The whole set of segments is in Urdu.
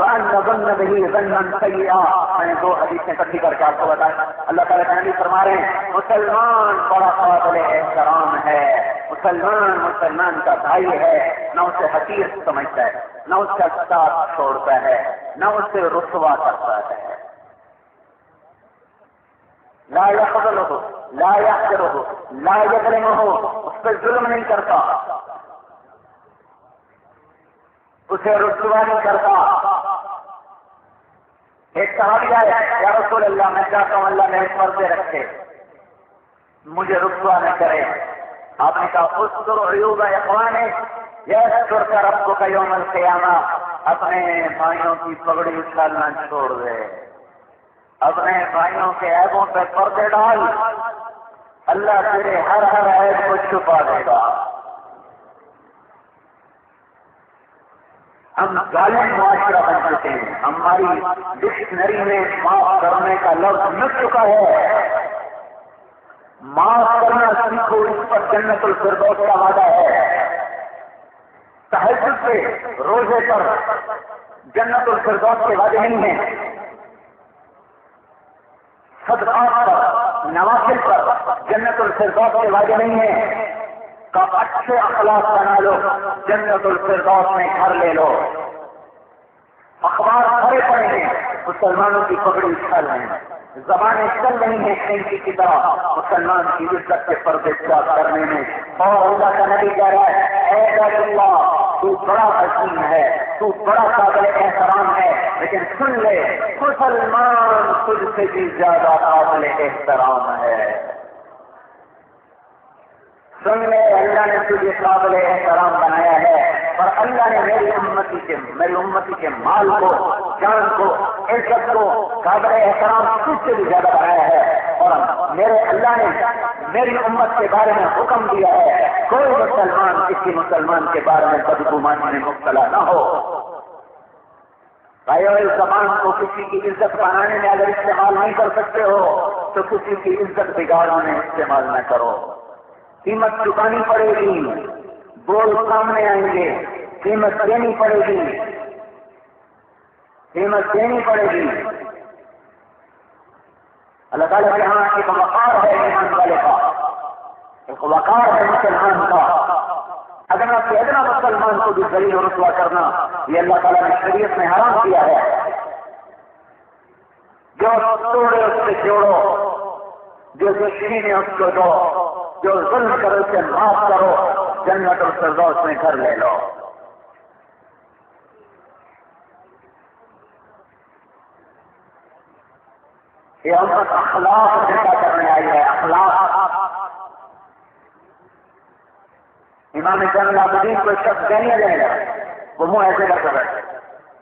وَأَنَّ ظَنَّ بِهِ ظَنًّا سَيِّئًا. میں نے دو حدیثیں اکٹھی کر کے آپ کو بتایا. اللہ تعالیٰ تعالی فرما رہے ہیں مسلمان بڑا قابل احترام ہے. مسلمان کا بھائی ہے، نہ اسے حقیر سمجھتا ہے، نہ اس کا ساتھ چھوڑتا ہے، نہ اسے رسوا کرتا ہے. لا يخذله لا يحقره لا يظلمه، اس پہ ظلم نہیں کرتا، اسے رسوا نہیں کرتا. ایک صحابی آیا یا رسول اللہ میں چاہتا ہوں اللہ میرے پردے رکھے، مجھے رسوا نہ کرے. آپ نے کہا استر عیوب اخوانے یسترک ربک یوم القیامہ. اپنے بھائیوں کی پگڑی اچھالنا چھوڑ دے، اپنے بھائیوں کے عیبوں پہ پردے ڈال، اللہ تیرے ہر عیب کو چھپا دے گا. ہم ظالم معاشرہ بن چکے ہیں، ہماری ڈکشنری میں معاف کرنے کا لفظ مل چکا ہے. معاف کرنا سیکھو، اس پر جنت الفردوس کا وعدہ ہے. تہجد پہ روزے پر جنت الفردوس کے وعدے نہیں ہیں. صدقات پر نوافل پر جنت الفردوس کے وعدے نہیں ہیں. کا اچھے اخلاق بنا لو، جنت الفردوس میں گھر لے لو. اخبار بھرے پڑے ہیں مسلمانوں کی پگڑی اچھال رہے ہیں، زبانیں چل رہی ہیں ان کی طرح مسلمان کی عزت کے پردے چاک کرنے میں. اور اللہ کا نبی کہہ رہا ہے اے اللہ تو بڑا حکیم ہے، تو بڑا قابل احترام ہے، لیکن سن لے مسلمان تجھ سے بھی زیادہ قابل احترام ہے. سن لے اللہ نے تجھے قابل احترام بنایا ہے، اور اللہ نے میری امتی کے مال کو، جان کو، عزت کو قابل احترام تجھ سے بھی زیادہ بنایا ہے. اور میرے اللہ نے میری امت کے بارے میں حکم دیا ہے کوئی مسلمان کسی مسلمان کے بارے میں بدگمانی میں مبتلا نہ ہو. بھائی اور اس زبان کو کسی کی عزت بنانے میں اگر استعمال نہیں کر سکتے ہو تو کسی کی عزت بگاڑنے میں استعمال نہ کرو. قیمت چکانی پڑے گی، بول سامنے آئیں گے، قیمت دینی پڑے گی، قیمت دینی پڑے گی. اللہ تعالیٰ کے یہاں ایک وقار ہے ایمان والے کا، ایک وقار ہے مسلمان کا. ادنا سے ادنا مسلمان کو بھی ذلیل اور رسوا کرنا یہ اللہ تعالیٰ نے شریعت میں حرام کیا ہے. جو توڑے اس سے جوڑو، جو چھینے اس کو دو، جو ظلم کرو اسے معاف کرو، جنت الفردوس میں گھر لے لو. یہ امت اخلاق زندہ کرنے آئی ہے. اخلاق. امام زین العابدین کو شخص گالیاں دے گا، وہ منہ ایسے کر کر بیٹھے،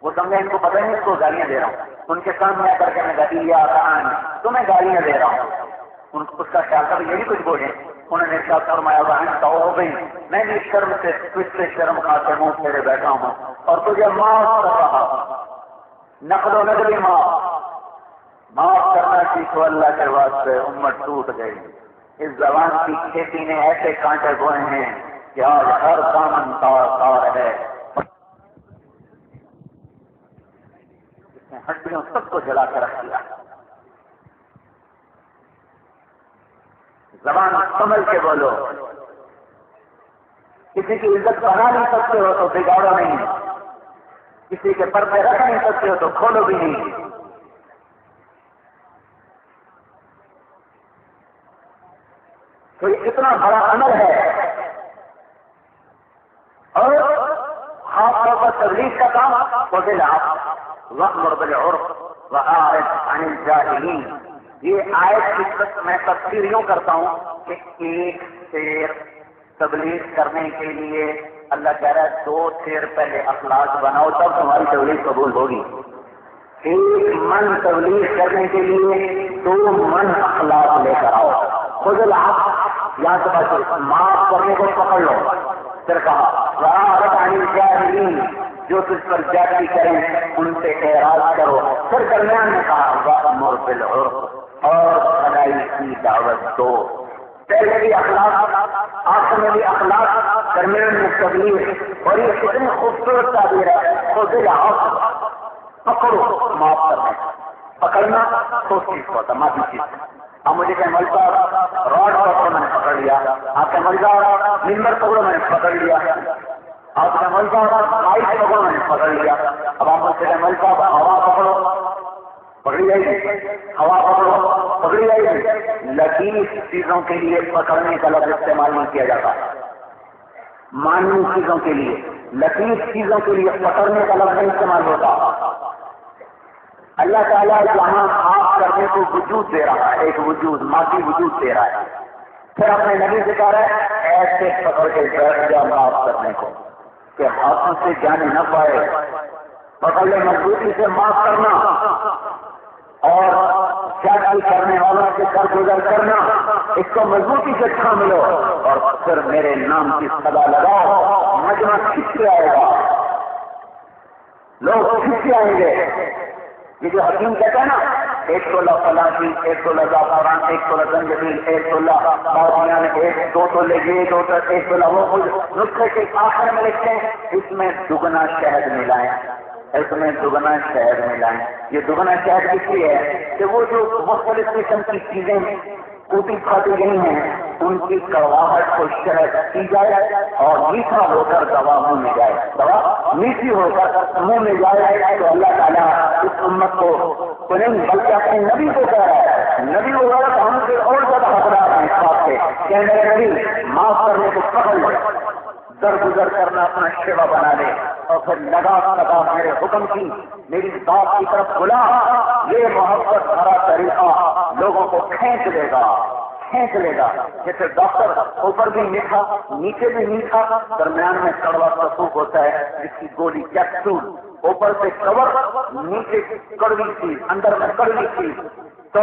وہ سمجھے ان کو پتہ نہیں اس کو گالیاں دے رہا ہوں. ان کے سامنے آ کر کے میں گالیاں تمہیں گالیاں دے رہا ہوں. اس کا خیال تھا یہ بھی کچھ بولے. انہوں نے ارشاد فرمایا تو ہو گئی، میں بھی شرم سے تجھ سے شرم کھاتے منہ پھیرے بیٹھا ہوں اور تجھے معاف کر رہا ہوں. نقد و نقدی معاف کرنا سیکھو اللہ کے واسطے. امت ٹوٹ گئی. اس زبان کی کھیتی نے ایسے کانٹے بوئے ہیں کہ آج ہر دامن تار ہے. اس نے ہڈیوں سب کو جلا کر رکھ دیا. زبان سنبھل کے بولو. کسی کی عزت بنا نہیں سکتے ہو تو بگاڑو نہیں، کسی کے پردے رکھ نہیں سکتے ہو تو کھولو بھی نہیں. تو یہ اتنا بڑا عمل ہے. اور خاص طور پر تبلیغ کا کام وَأْمُرْ بِالْعُرْفِ وَأَعْرِضْ عَنِ الْجَاهِلِينَ. یہ آیت کی میں تفسیر یوں کرتا ہوں کہ ایک شیر تبلیغ کرنے کے لیے اللہ کہہ رہا ہے 2 شیر پہلے اخلاق بناؤ تب تمہاری تبلیغ قبول ہوگی. 1 من تبلیغ کرنے کے لیے 2 من اخلاق لے کر آؤ. خود العفو، یہاں سے بس معاف کرنے کو پکڑ لو. پھر کہا وَأَعْرِضْ عَنِ الْجَاهِلِينَ، جو تجھ پر جاتی کریں ان سے اعراض کرو. پھر درمیان میں کہا وَأْمُرْ بِالْعُرْفِ، اور بھلائی کی دعوت دو. پہلے بھی اخلاق، آخر میں بھی اخلاق، درمیان میں تبلیغ. اور یہ کتنی خوبصورت تعبیر ہے. خذ العفو، پکڑو معاف کرنے کا. پکڑنا ٹھوس چیز کو ہوتا، مادی چیز. اب مجھے کہ مول صاحب راڈ پکڑو، میں نے پکڑ لیا. آپ کے مول صاحب ممبر پکڑو، میں نے پکڑ لیا. آپ کے مول صاحب مائک پکڑو، میں نے پکڑ لیا. اب آپ مجھ سے مول صاحب ہوا پکڑو، پکڑی جائے گی. ہوا پکڑو، پکڑی جائے گی. لطیف چیزوں کے لیے پکڑنے کا لفظ استعمال نہیں کیا جاتا. مانوی چیزوں کے لیے، لطیف چیزوں کے لیے پکڑنے کا لفظ نہیں استعمال ہوتا. اللہ تعالیٰ جہاں آپ کرنے کو وجود دے رہا ہے، ایک وجود، مادی وجود دے رہا ہے، پھر اپنے نبی سے کہہ رہا ہے ایسے پکڑ کے بیٹھ جا معاف کرنے کو کہ ہاتھوں سے جانے نہ پائے. پکڑ لے مضبوطی سے معاف کرنا اور زیادتی کرنے والوں سے درگزر کرنا، اس کو مضبوطی سے تھام لو اور پھر میرے نام کی صدا لگاؤ. مجمع کھنچ کے آئے گا، لوگ کھنچ کے آئیں گے. یہ جو حکیم کہتا ہے نا 1 تولہ فلاں، 1 تولہ زعفران، 1 تولہ زنجبیل، 1 تولہ بادیان، 2 تولے یہ، 1 تولہ وہ، نسخے کے آخر میں لکھتے ہیں اس میں دگنا شہد ملائیں، اس میں دگنا شہد ملائیں. یہ دگنا شہد کس لیے ہے کہ وہ جو مختلف قسم کی چیزیں کوٹی کھاتی گئی ہیں ان کی کڑواہٹ کو شہد کی جائے اور میٹھا ہو کر دوا منہ میں جائے، دوا میٹھی ہو کر منہ میں جائے. تو اللہ تعالیٰ اس امت کو نہیں بلکہ اپنے نبی کو کہہ رہا ہے. نبی وغیرہ ہم سے اور زیادہ حقدار ہیں اس بات سے کہ میرے نبی معاف کرنے کو پکڑ لے، درگزر کرنا اپنا شیوا بنا لے اور پھر لگا میرے حکم کی، میری بات کی طرف بلا. یہ محبت بھرا طریقہ لوگوں کو کھینچ لے گا، کھینچ لے گا. جیسے ڈاکٹر اوپر بھی میٹھا نیچے بھی میٹھا درمیان میں کڑوا رسوخ ہوتا ہے جس کی گولی کیپسول، اوپر سے کور نیچے کڑوی چیز اندر میں کڑوی چیز. تو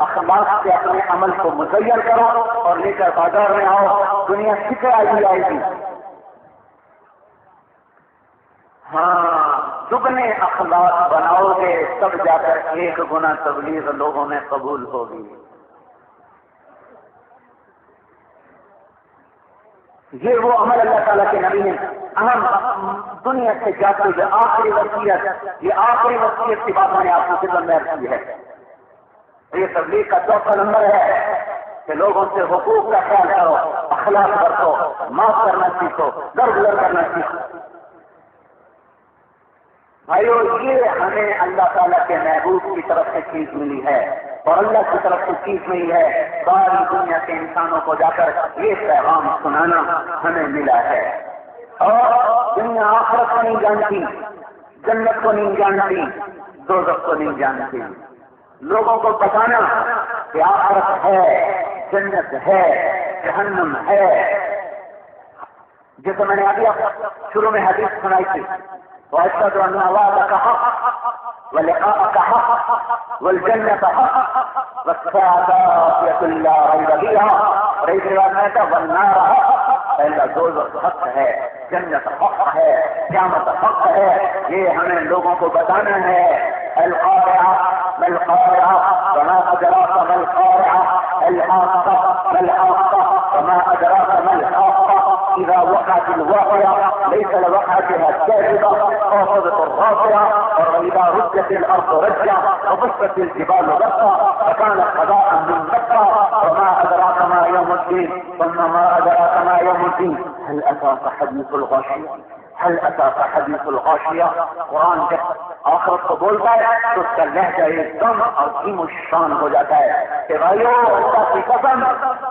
اخلاق سے اپنے عمل کو مزین کرو اور لے کر بازار میں آؤ، دنیا سکھ آئی گی. ہاں دگنے اخلاق بناؤ گے تب جا کر 1 گنا تبلیغ لوگوں میں قبول ہوگی. یہ وہ عمل اللہ تعالیٰ کے نبی نے اہم دنیا سے جاتے ہوئے آخری وصیت، یہ آخری وصیت کی بات میں نے آپ کو خدمت میں عرض کی ہے. یہ تبلیغ کا 4 نمبر ہے کہ لوگوں سے حقوق کا خیال کرو، اخلاق برتو، معاف کرنا سیکھو، درگزر کرنا سیکھو. بھائیو یہ ہمیں اللہ تعالیٰ کے محبوب کی طرف سے چیز ملی ہے اور اللہ کی طرف سے چیز ملی ہے. ساری دنیا کے انسانوں کو جا کر یہ پیغام سنانا ہمیں ملا ہے. اور دنیا آخرت کو نہیں جانتی، جنت کو نہیں جانتی، دوزخ کو نہیں جانتی. لوگوں کو بتانا کہ آخرت ہے، جنت ہے، جہنم ہے. جیسے میں نے ابھی شروع میں حدیث سنائی تھی، وأشهد أن وعدك حق ولقاءك حق والجنة حق والساعة آتية لا ريب فيها ريب الموت والنار حق. پہلا دوزخ حق ہے، جنت حق ہے، قیامت حق ہے. یہ ہمیں لوگوں کو بتانا ہے. القارعة ما القارعة وما أدراك ما القارعة الحاقة ما الحاقة وما أدراك ما الحاقة إذا وقعت الواقعة ليس لوقعتها كاذبة خافضة الرافعة وإذا رجت الأرض رجا وبست الجبال بسا فكانت قضاء منبثا وما أدراك ما يوم الدين ثم ما أدراك ما يوم الدين هل أتاك حديث الغاشية هل أتاك حديث الغاشية. قرآن جب آخرت کو بولتا ہے تو اس کا لہجہ ایک دم عظیم الشان ہو جاتا ہے کہ بھائیو اللہ کی قسم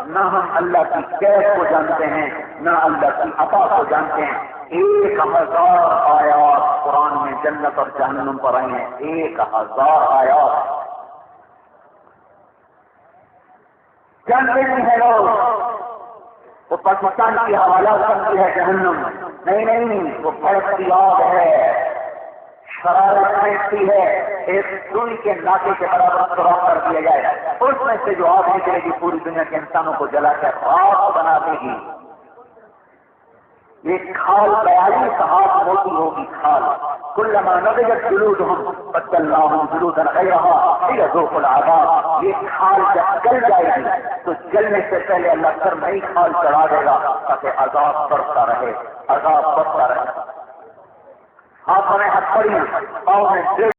نہ ہم اللہ کی کیف کو جانتے ہیں نہ اللہ کی عطا کو جانتے ہیں. 1000 آیات قرآن میں جنت اور جہنم پر آئی ہیں. 1000 آیات جانتے نہیں ہیں لوگ. وہ پاکستان کی حوالہ کرتی ہے جہنم، نہیں وہ بھڑکتی آگ ہے، شرارت پھینکتی ہے. ایک سوئی کے ناکے کے برابر سوراخ کر دیا جائے، اس میں سے جو آگ نکلے گی پوری دنیا کے انسانوں کو جلا کر راکھ بنا دے گی. یہ کھال 42 ہاتھ موٹی ہوگی کھال. کلما نضجت جلودهم بدلناهم جلودا غیرها ليذوقوا العذاب. یہ کھال جب جل جائے گی تو جلنے سے پہلے اللہ سر نئی کھال چڑھا دے گا تاکہ عذاب بڑھتا رہے، عذاب بڑھتا رہے. ہاتھوں میں ہتھوڑی، پاؤں میں